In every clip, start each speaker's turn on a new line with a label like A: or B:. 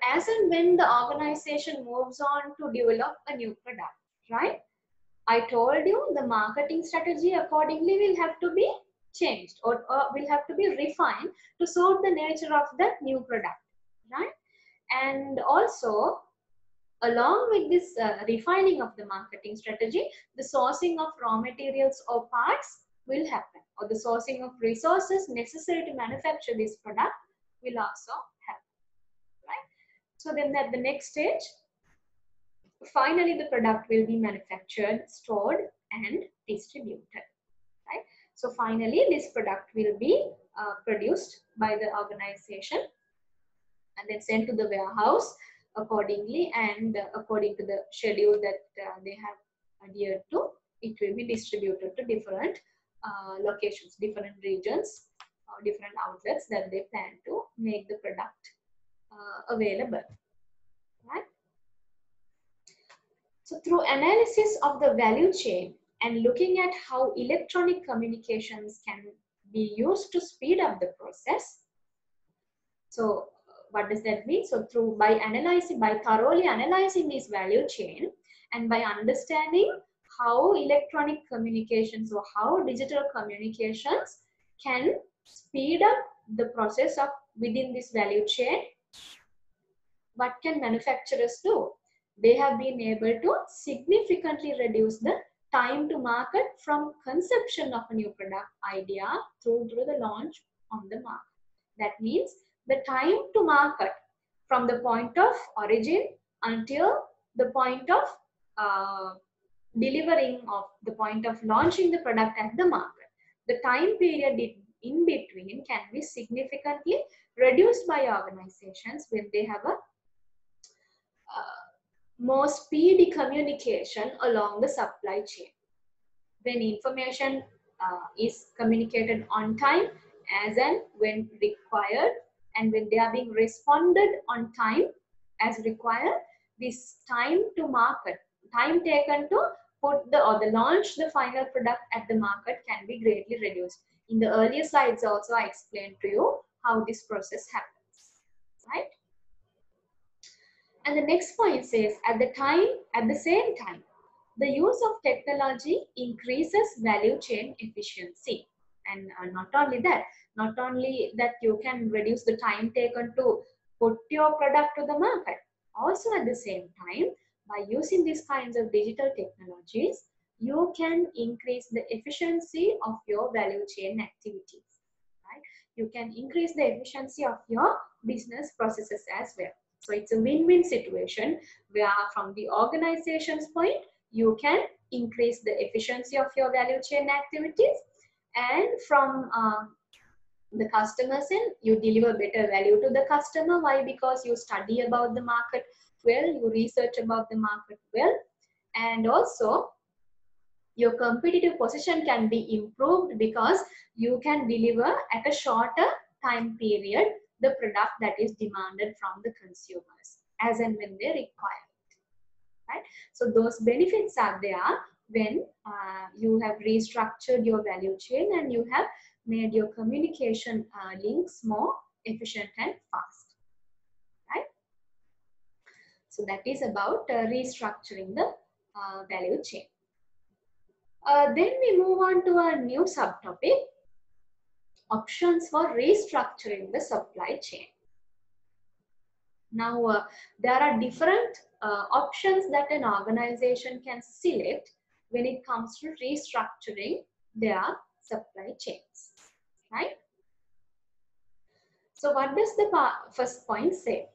A: as and when the organization moves on to develop a new product, right? I told you the marketing strategy accordingly will have to be changed, or will have to be refined to suit the nature of that new product, right? And also, along with this refining of the marketing strategy, the sourcing of raw materials or parts will happen, or the sourcing of resources necessary to manufacture this product will also happen, right? So then at the next stage, finally the product will be manufactured, stored and distributed, right? So finally this product will be produced by the organization and then sent to the warehouse accordingly, and according to the schedule that they have adhered to, it will be distributed to different locations, different regions, different outlets that they plan to make the product available, right? So through analysis of the value chain and looking at how electronic communications can be used to speed up the process. So what does that mean? So by thoroughly analyzing this value chain and by understanding how electronic communications or how digital communications can speed up the process of within this value chain, what can manufacturers do? They have been able to significantly reduce the time to market from conception of a new product idea through the launch on the market. That means the time to market from the point of origin until the point of delivering, of the point of launching the product at the market. The time period in between can be significantly reduced by organizations when they have a more speedy communication along the supply chain. When information is communicated on time, as and when required, and when they are being responded on time as required, this time to market, time taken to put the launch the final product at the market can be greatly reduced. In the earlier slides also I explained to you how this process happens, right? And the next point says, at the same time, the use of technology increases value chain efficiency. And not only that you can reduce the time taken to put your product to the market. Also at the same time, by using these kinds of digital technologies, you can increase the efficiency of your value chain activities, right? You can increase the efficiency of your business processes as well. So it's a win-win situation where from the organization's point, you can increase the efficiency of your value chain activities, and from the customer's end, you deliver better value to the customer. Why? Because you study about the market well, you research about the market well, and also your competitive position can be improved because you can deliver at a shorter time period the product that is demanded from the consumers as and when they require it, right? So those benefits are there when you have restructured your value chain and you have made your communication links more efficient and fast, right? So that is about restructuring the value chain. Then we move on to a new subtopic, options for restructuring the supply chain. Now, there are different options that an organization can select when it comes to restructuring their supply chains, right? So what does the first point say?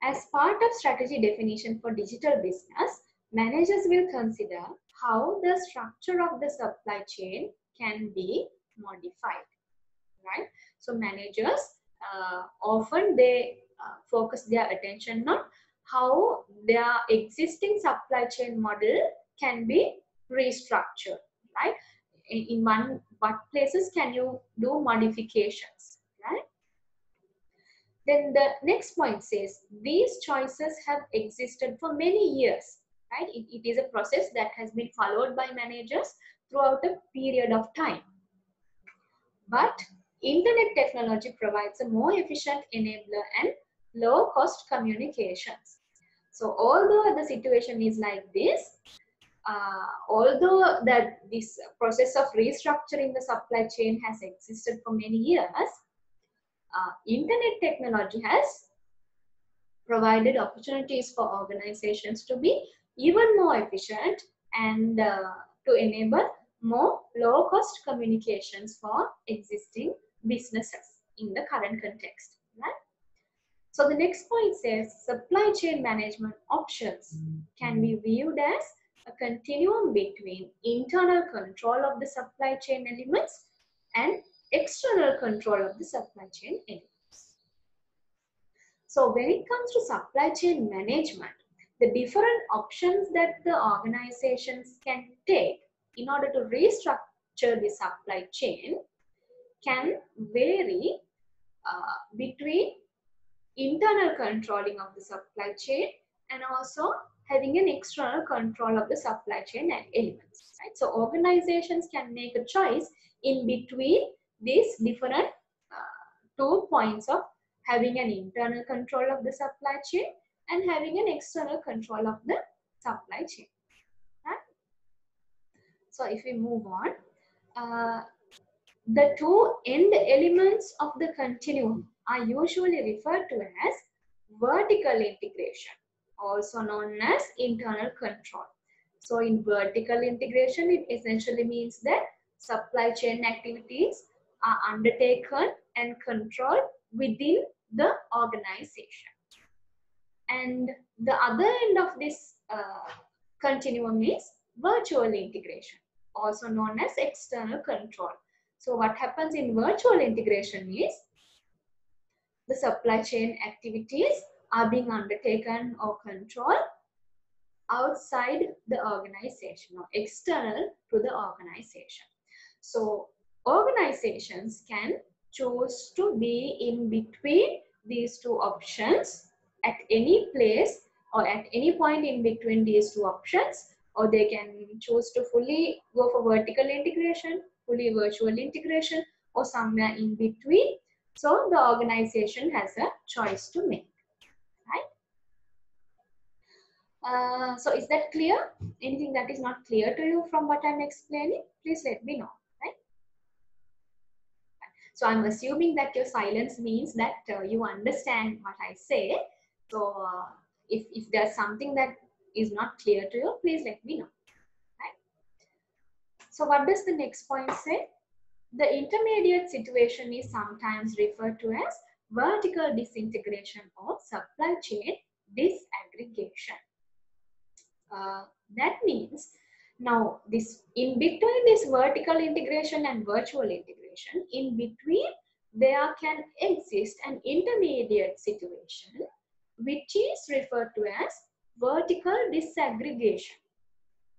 A: As part of strategy definition for digital business, managers will consider how the structure of the supply chain can be modified, right? So managers often they focus their attention on how their existing supply chain model can be restructured, right? In what places can you do modifications, right? Then the next point says, these choices have existed for many years, right? It is a process that has been followed by managers throughout a period of time. But Internet technology provides a more efficient enabler and low cost communications. So although the situation is like this, although that this process of restructuring the supply chain has existed for many years, internet technology has provided opportunities for organizations to be even more efficient and to enable more low-cost communications for existing businesses in the current context. Right? So the next point says supply chain management options can be viewed as a continuum between internal control of the supply chain elements and external control of the supply chain elements. So when it comes to supply chain management, the different options that the organizations can take in order to restructure the supply chain can vary between internal controlling of the supply chain and also having an external control of the supply chain and elements. Right? So organizations can make a choice in between these different 2 points of having an internal control of the supply chain and having an external control of the supply chain. Right? So if we move on, the 2 end elements of the continuum are usually referred to as vertical integration, also known as internal control. So in vertical integration, it essentially means that supply chain activities are undertaken and controlled within the organization. And the other end of this continuum is virtual integration, also known as external control. So what happens in virtual integration is the supply chain activities are being undertaken or controlled outside the organization or external to the organization. So organizations can choose to be in between these 2 options at any place or at any point in between these 2 options, or they can choose to fully go for vertical integration, fully virtual integration, or somewhere in between. So the organization has a choice to make, right? So is that clear? Anything that is not clear to you from what I'm explaining, please let me know, right? So I'm assuming that your silence means that you understand what I say. So if there's something that is not clear to you, please let me know, right? So what does the next point say? The intermediate situation is sometimes referred to as vertical disintegration or supply chain disaggregation. That means now this in between this vertical integration and virtual integration, in between there can exist an intermediate situation which is referred to as vertical disaggregation.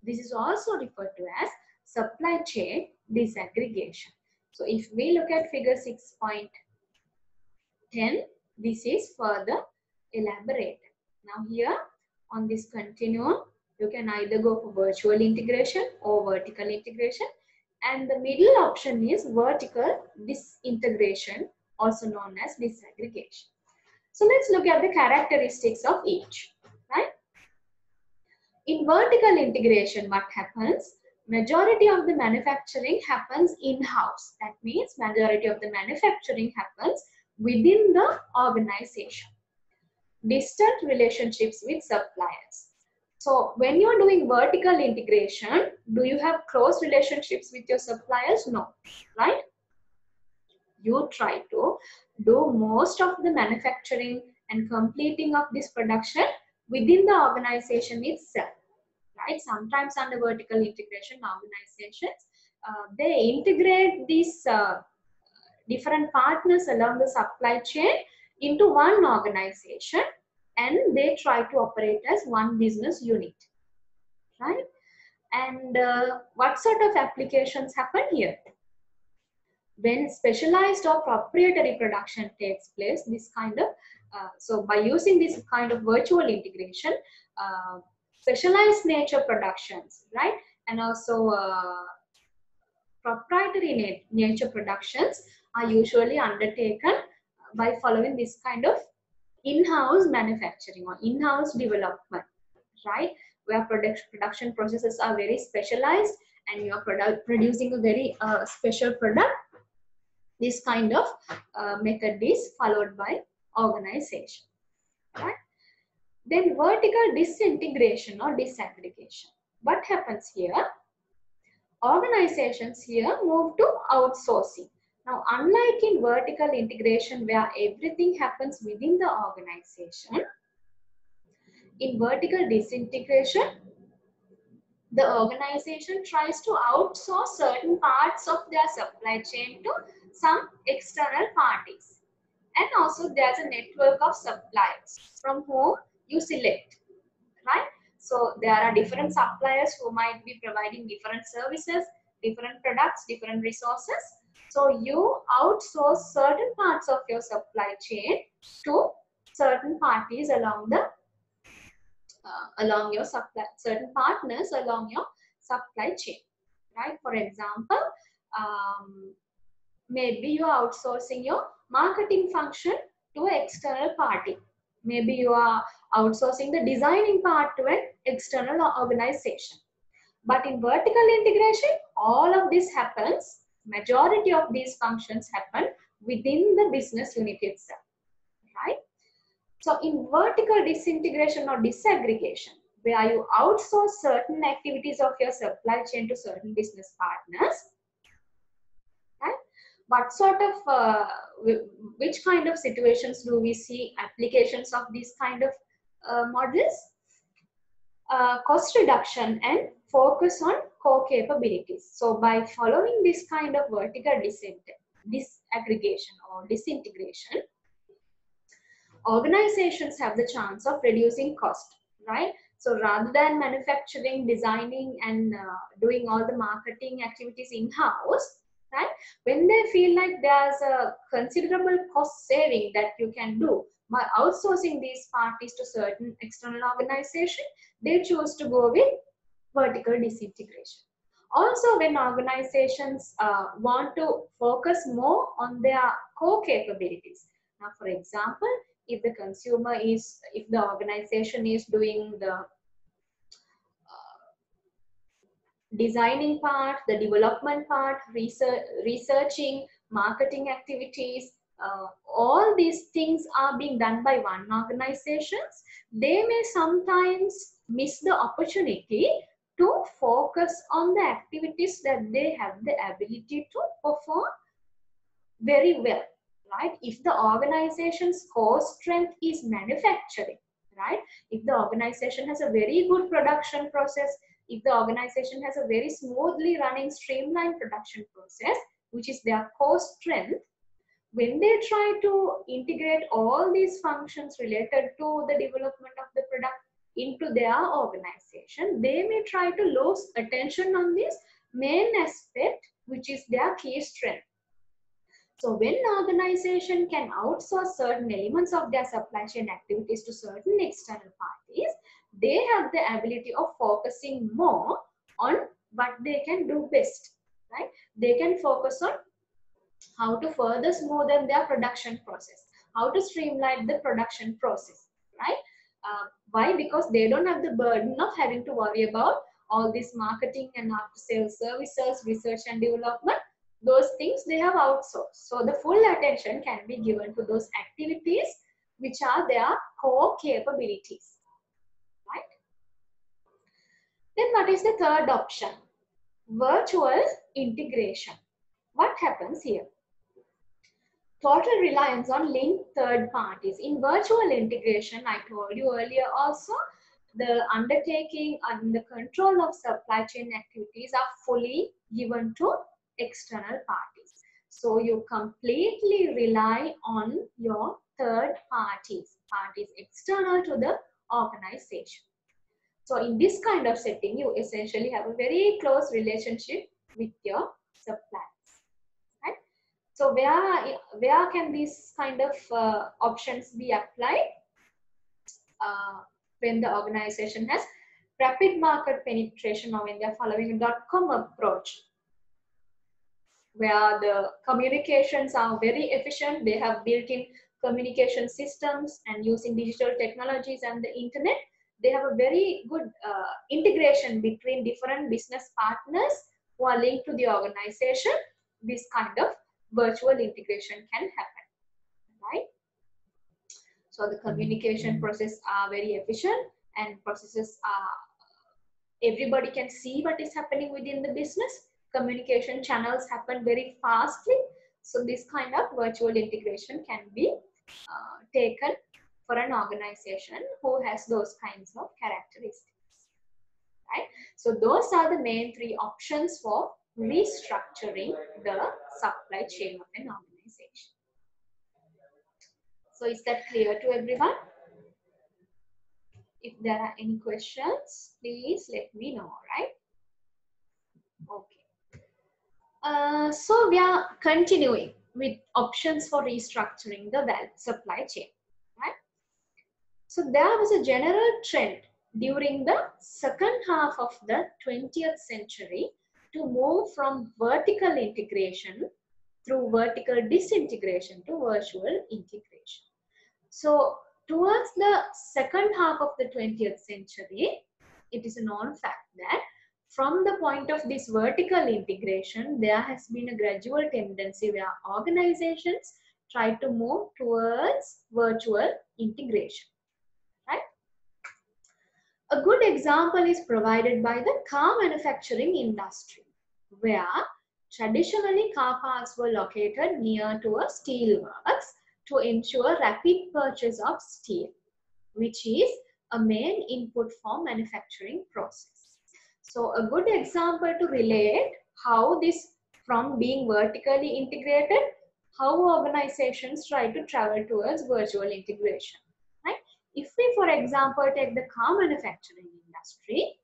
A: This is also referred to as supply chain disaggregation. So if we look at figure 6.10, this is further elaborated. Now here on this continuum, you can either go for virtual integration or vertical integration, and the middle option is vertical disintegration, also known as disaggregation. So let's look at the characteristics of each, right? In vertical integration, what happens? Majority of the manufacturing happens in-house. That means majority of the manufacturing happens within the organization. Distant relationships with suppliers. So when you're doing vertical integration, do you have close relationships with your suppliers? No, right? You try to do most of the manufacturing and completing of this production within the organization itself, right? Sometimes under vertical integration organizations, they integrate these different partners along the supply chain into one organization, and they try to operate as one business unit, right? And what sort of applications happen here? When specialized or proprietary production takes place, this kind of, so by using this kind of virtual integration, specialized nature productions, right? And also proprietary nature productions are usually undertaken by following this kind of in-house manufacturing or in-house development, right? Where production processes are very specialized and you are producing a very special product. This kind of method is followed by organization, right? Then vertical disintegration or disaggregation. What happens here? Organizations here move to outsourcing. Now, unlike in vertical integration where everything happens within the organization, in vertical disintegration, the organization tries to outsource certain parts of their supply chain to some external parties. And also there's a network of suppliers from whom you select, right? So there are different suppliers who might be providing different services, different products, different resources. So you outsource certain parts of your supply chain to certain parties along the along your supply, certain partners along your supply chain, right? For example, maybe you are outsourcing your marketing function to an external party. Maybe you are outsourcing the designing part to an external organization. But in vertical integration, all of this happens, majority of these functions happen within the business unit itself, right? So in vertical disintegration or disaggregation, where you outsource certain activities of your supply chain to certain business partners, right? What sort of, which kind of situations do we see applications of these kind of models? Cost reduction and focus on core capabilities. So by following this kind of vertical disaggregation or disintegration, organizations have the chance of reducing cost, right? So rather than manufacturing, designing, and doing all the marketing activities in-house, right? When they feel like there's a considerable cost saving that you can do by outsourcing these parties to certain external organization, they choose to go with vertical disintegration. Also, when organizations want to focus more on their core capabilities. Now, for example, if the consumer is, if the organization is doing the designing part, the development part, researching, marketing activities, all these things are being done by one organizations, they may sometimes miss the opportunity to focus on the activities that they have the ability to perform very well, right? If the organization's core strength is manufacturing, right? If the organization has a very good production process, if the organization has a very smoothly running streamlined production process, which is their core strength, when they try to integrate all these functions related to the development of the product into their organization, they may try to lose attention on this main aspect, which is their key strength. So when an organization can outsource certain elements of their supply chain activities to certain external parties, they have the ability of focusing more on what they can do best, right? They can focus on how to further smoothen their production process, how to streamline the production process, right? Why? Because they don't have the burden of having to worry about all this marketing and after-sales services, research and development. Those things they have outsourced. So the full attention can be given to those activities which are their core capabilities, right? Then what is the third option? Virtual integration. What happens here? Total reliance on linked third parties. In virtual integration, I told you earlier also, the undertaking and the control of supply chain activities are fully given to external parties. So you completely rely on your third parties external to the organization. So in this kind of setting, you essentially have a very close relationship with your suppliers, right? So where can these kind of options be applied? When the organization has rapid market penetration or when they're following a .com approach. where the communications are very efficient. They have built-in communication systems, and using digital technologies and the internet, they have a very good integration between different business partners who are linked to the organization. This kind of virtual integration can happen, right? So the communication process are very efficient, and processes are, everybody can see what is happening within the business. Communication channels happen very fastly. So this kind of virtual integration can be taken for an organization who has those kinds of characteristics, right? So those are the main three options for restructuring the supply chain of an organization. So is that clear to everyone? If there are any questions, please let me know, right? Okay. So we are continuing with options for restructuring the supply chain, right? So there was a general trend during the second half of the 20th century to move from vertical integration through vertical disintegration to virtual integration. So towards the second half of the 20th century, it is a known fact that from the point of this vertical integration, there has been a gradual tendency where organizations try to move towards virtual integration, right? A good example is provided by the car manufacturing industry, where traditionally car parks were located near to a steel works to ensure rapid purchase of steel, which is a main input for manufacturing process. So a good example to relate how this, from being vertically integrated, how organizations try to travel towards virtual integration, right? If we, for example, take the car manufacturing industry,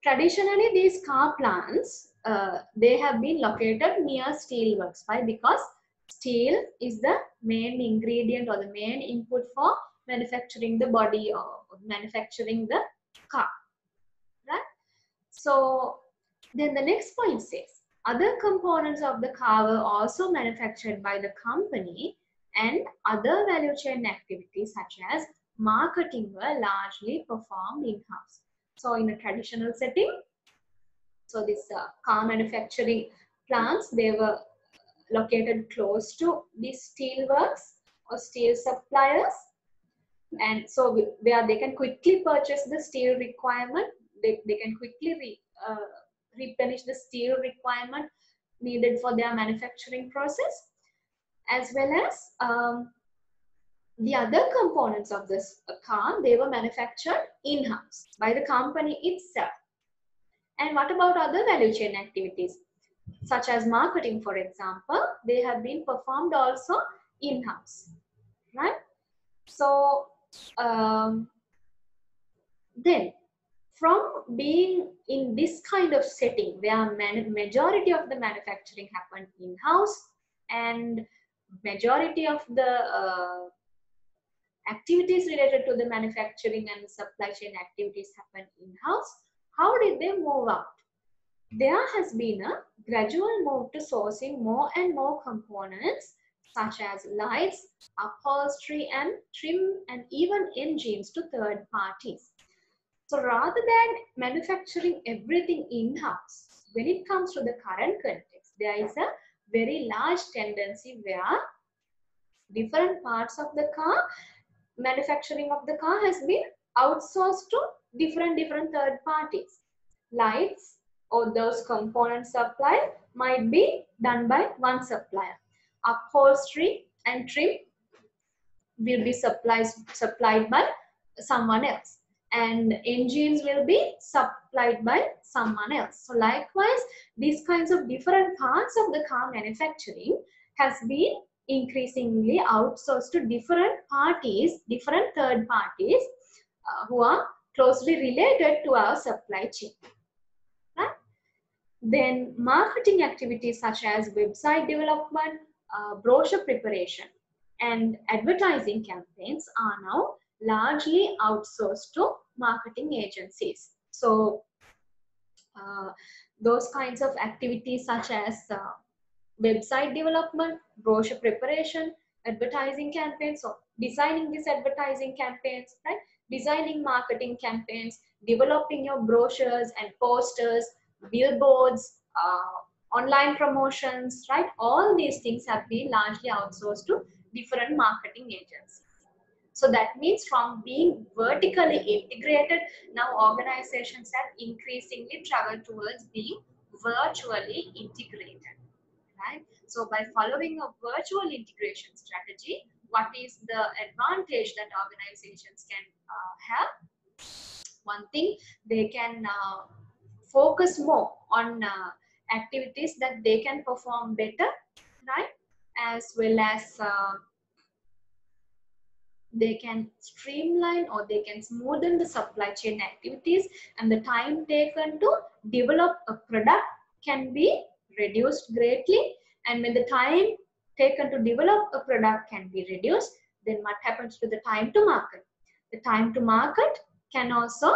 A: traditionally these car plants, they have been located near steel works. Why? Because steel is the main ingredient or the main input for manufacturing the body or manufacturing the car, right? So then the next point says, other components of the car were also manufactured by the company, and other value chain activities such as marketing were largely performed in-house. So in a traditional setting, so this car manufacturing plants, they were located close to these steel works or steel suppliers, and so where they can quickly purchase the steel requirement, they can quickly replenish the steel requirement needed for their manufacturing process, as well as the other components of this car, they were manufactured in-house by the company itself. And what about other value chain activities, such as marketing, for example? They have been performed also in-house, right? So then, from being in this kind of setting where majority of the manufacturing happened in-house and majority of the activities related to the manufacturing and supply chain activities happen in-house, how did they move out? There has been a gradual move to sourcing more and more components such as lights, upholstery and trim, and even engines to third parties. So rather than manufacturing everything in-house, when it comes to the current context, there is a very large tendency where different parts of the car, manufacturing of the car has been outsourced to different third parties. Lights or those component supply might be done by one supplier. Upholstery and trim will be supplied by someone else, and engines will be supplied by someone else. So likewise, these kinds of different parts of the car manufacturing has been increasingly outsourced to different parties, different third parties who are closely related to our supply chain. Right? Then marketing activities such as website development, brochure preparation, and advertising campaigns are now largely outsourced to marketing agencies. So those kinds of activities such as website development, brochure preparation, advertising campaigns, so designing these advertising campaigns, right? Designing marketing campaigns, developing your brochures and posters, billboards, online promotions, right? All these things have been largely outsourced to different marketing agencies. So that means from being vertically integrated, now organizations have increasingly traveled towards being virtually integrated, right? So by following a virtual integration strategy, what is the advantage that organizations can have? One thing, they can focus more on activities that they can perform better, right? As well as they can streamline or they can smoothen the supply chain activities, and the time taken to develop a product can be reduced greatly. And when the time taken to develop a product can be reduced, then what happens to the time to market? The time to market can also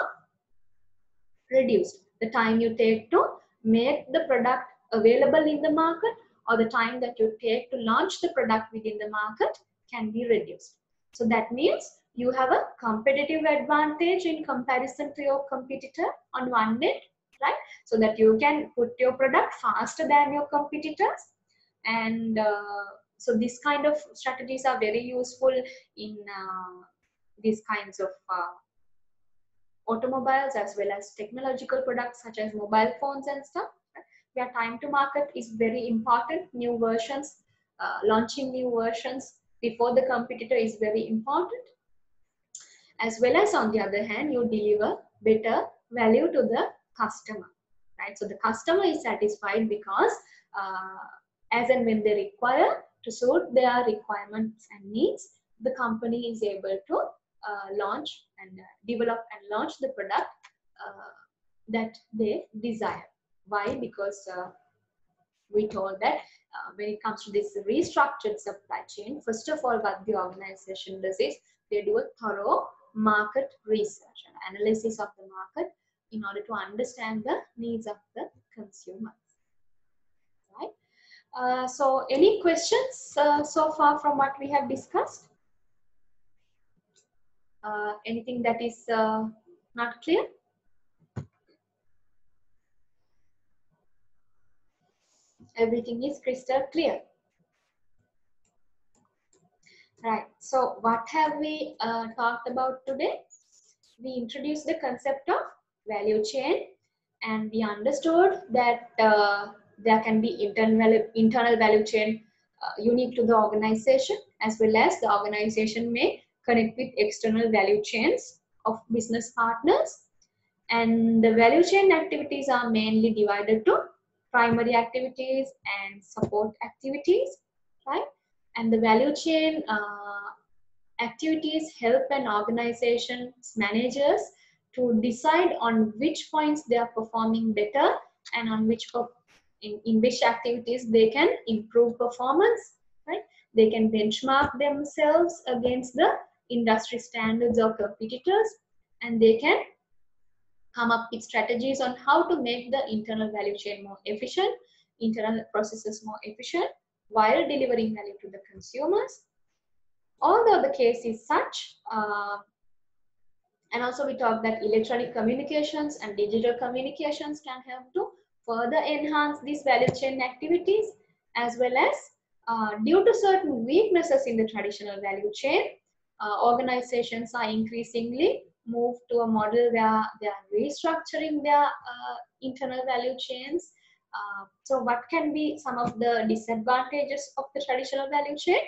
A: reduce. The time you take to make the product available in the market, or the time that you take to launch the product within the market, can be reduced. So that means you have a competitive advantage in comparison to your competitor on one end, right? So that you can put your product faster than your competitors. And so these kind of strategies are very useful in these kinds of automobiles, as well as technological products such as mobile phones and stuff, where time to market is very important. New versions, launching new versions before the competitor is very important. As well as on the other hand, you deliver better value to the customer, right? So the customer is satisfied because as and when they require, to suit their requirements and needs, the company is able to launch and develop and launch the product that they desire. Why? Because we told that when it comes to this restructured supply chain, first of all, what the organization does is they do a thorough market research and analysis of the market in order to understand the needs of the consumers. Right? So any questions so far from what we have discussed? Anything that is not clear? Everything is crystal clear. Right. So what have we talked about today? We introduced the concept of value chain, and we understood that there can be internal value chain unique to the organization, as well as the organization may connect with external value chains of business partners. And the value chain activities are mainly divided to primary activities and support activities, right? And the value chain activities help an organization's managers to decide on which points they are performing better, and on which in which activities they can improve performance, right? They can benchmark themselves against the industry standards or competitors, and they can come up with strategies on how to make the internal value chain more efficient, internal processes more efficient, while delivering value to the consumers. Although the case is such, and also we talked that electronic communications and digital communications can help to further enhance these value chain activities, as well as due to certain weaknesses in the traditional value chain, organizations are increasingly moved to a model where they are restructuring their internal value chains. So what can be some of the disadvantages of the traditional value chain?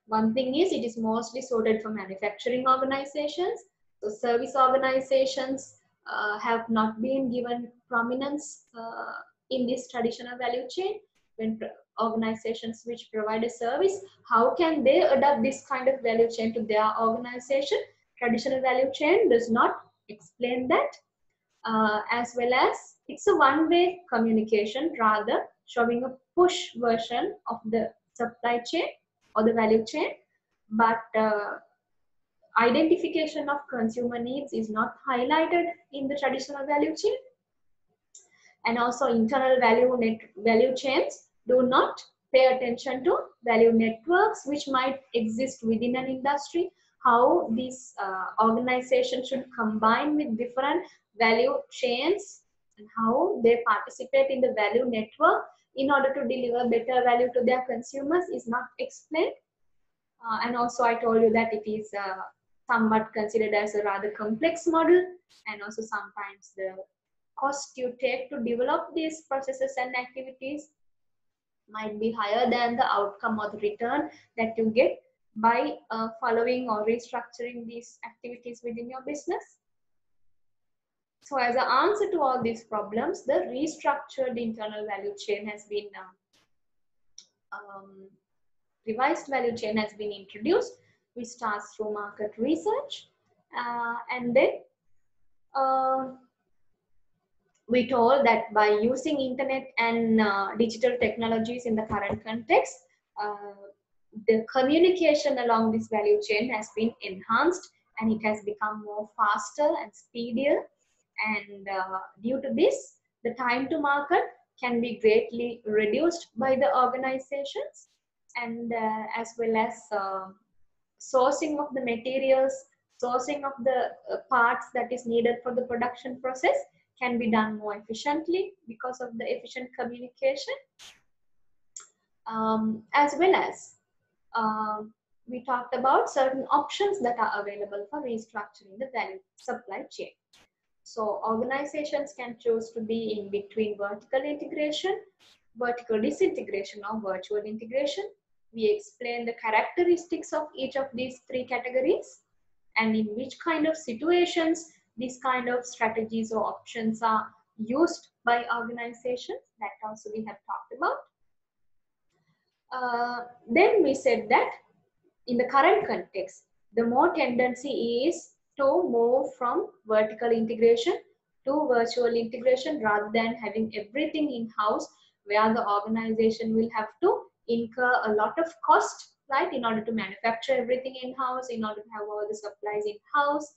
A: One thing is, it is mostly suited for manufacturing organizations. So service organizations have not been given prominence in this traditional value chain. When organizations which provide a service, how can they adapt this kind of value chain to their organization? Traditional value chain does not explain that. As well as it's a one-way communication, rather showing a push version of the supply chain or the value chain, but identification of consumer needs is not highlighted in the traditional value chain. And also internal value chains do not pay attention to value networks which might exist within an industry, how these organizations should combine with different value chains and how they participate in the value network in order to deliver better value to their consumers is not explained. And also I told you that it is somewhat considered as a rather complex model, and also sometimes the cost you take to develop these processes and activities might be higher than the outcome or the return that you get by following or restructuring these activities within your business. So as an answer to all these problems, the restructured internal value chain has been revised value chain has been introduced, which starts through market research, and then we told that by using internet and digital technologies in the current context, the communication along this value chain has been enhanced and it has become more faster and speedier. And due to this, the time to market can be greatly reduced by the organizations, and as well as sourcing of the materials, sourcing of the parts that is needed for the production process can be done more efficiently because of the efficient communication. As well as we talked about certain options that are available for restructuring the value supply chain. So organizations can choose to be in between vertical integration, vertical disintegration, or virtual integration. We explain the characteristics of each of these three categories and in which kind of situations these kind of strategies or options are used by organizations. That also we have talked about. Then we said that in the current context, the more tendency is to move from vertical integration to virtual integration rather than having everything in-house, where the organization will have to incur a lot of cost, right, in order to manufacture everything in-house, in order to have all the supplies in-house,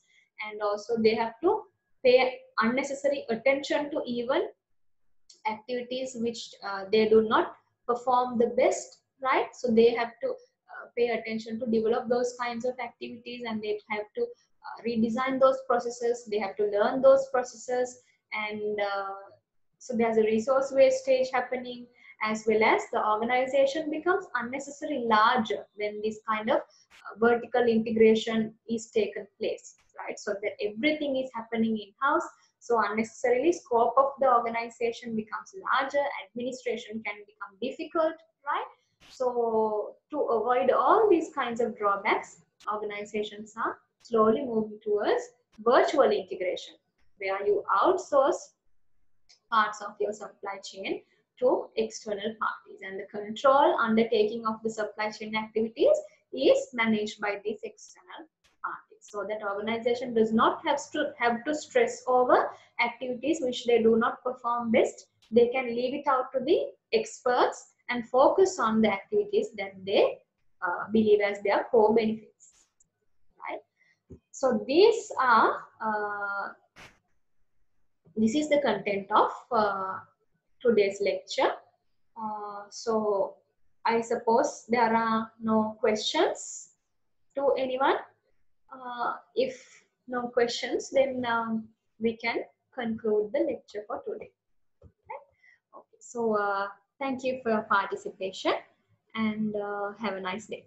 A: and also they have to pay unnecessary attention to even activities which they do not perform the best, right? So they have to pay attention to develop those kinds of activities, and they have to redesign those processes, they have to learn those processes, and so there's a resource wastage happening, as well as the organization becomes unnecessarily larger when this kind of vertical integration is taken place, right? So that everything is happening in-house, so unnecessarily scope of the organization becomes larger, administration can become difficult, right? So to avoid all these kinds of drawbacks, organizations are slowly moving towards virtual integration, where you outsource parts of your supply chain to external parties, and the control undertaking of the supply chain activities is managed by these external parties, so that organization does not have to stress over activities which they do not perform best. They can leave it out to the experts and focus on the activities that they believe as their core benefits, right? So these are this is the content of today's lecture. So I suppose there are no questions to anyone. If no questions, then we can conclude the lecture for today. Okay. So thank you for your participation, and have a nice day.